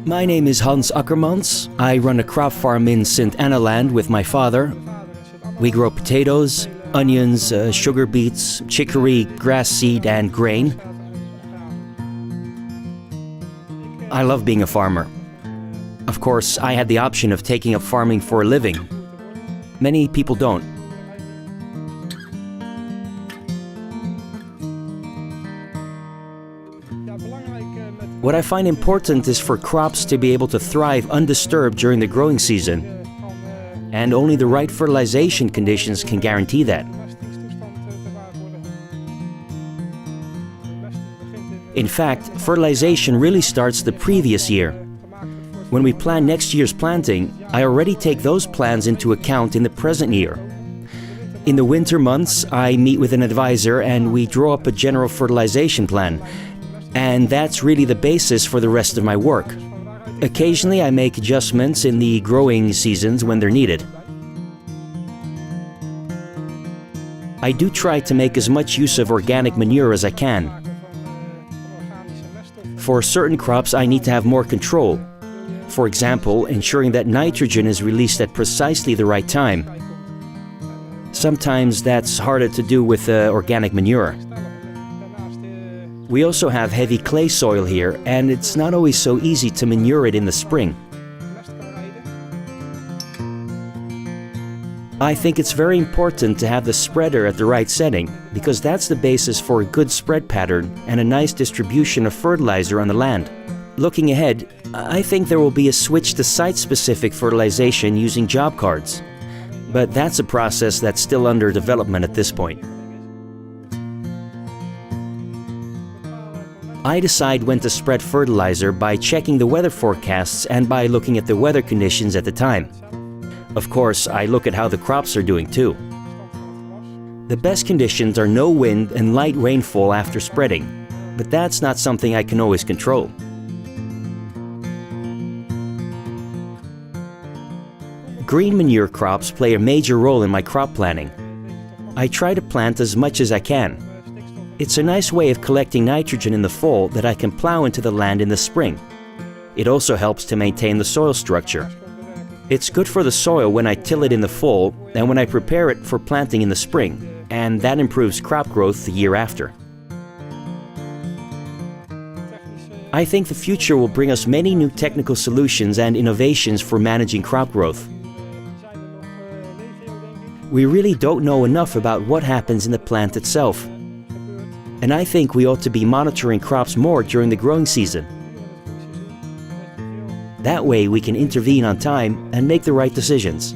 My name is Hans Akkermans. I run a crop farm in Annaland with my father. We grow potatoes, onions, sugar beets, chicory, grass seed, and grain. I love being a farmer. Of course, I had the option of taking up farming for a living. Many people don't. What I find important is for crops to be able to thrive undisturbed during the growing season. And only the right fertilization conditions can guarantee that. In fact, fertilization really starts the previous year. When we plan next year's planting, I already take those plans into account in the present year. In the winter months, I meet with an advisor and we draw up a general fertilization plan. And that's really the basis for the rest of my work. Occasionally, I make adjustments in the growing seasons when they're needed. I do try to make as much use of organic manure as I can. For certain crops, I need to have more control. For example, ensuring that nitrogen is released at precisely the right time. Sometimes that's harder to do with organic manure. We also have heavy clay soil here, and it's not always so easy to manure it in the spring. I think it's very important to have the spreader at the right setting, because that's the basis for a good spread pattern and a nice distribution of fertilizer on the land. Looking ahead, I think there will be a switch to site-specific fertilization using job cards. But that's a process that's still under development at this point. I decide when to spread fertilizer by checking the weather forecasts and by looking at the weather conditions at the time. Of course, I look at how the crops are doing too. The best conditions are no wind and light rainfall after spreading, but that's not something I can always control. Green manure crops play a major role in my crop planning. I try to plant as much as I can. It's a nice way of collecting nitrogen in the fall that I can plow into the land in the spring. It also helps to maintain the soil structure. It's good for the soil when I till it in the fall and when I prepare it for planting in the spring, and that improves crop growth the year after. I think the future will bring us many new technical solutions and innovations for managing crop growth. We really don't know enough about what happens in the plant itself. And I think we ought to be monitoring crops more during the growing season. That way we can intervene on time and make the right decisions.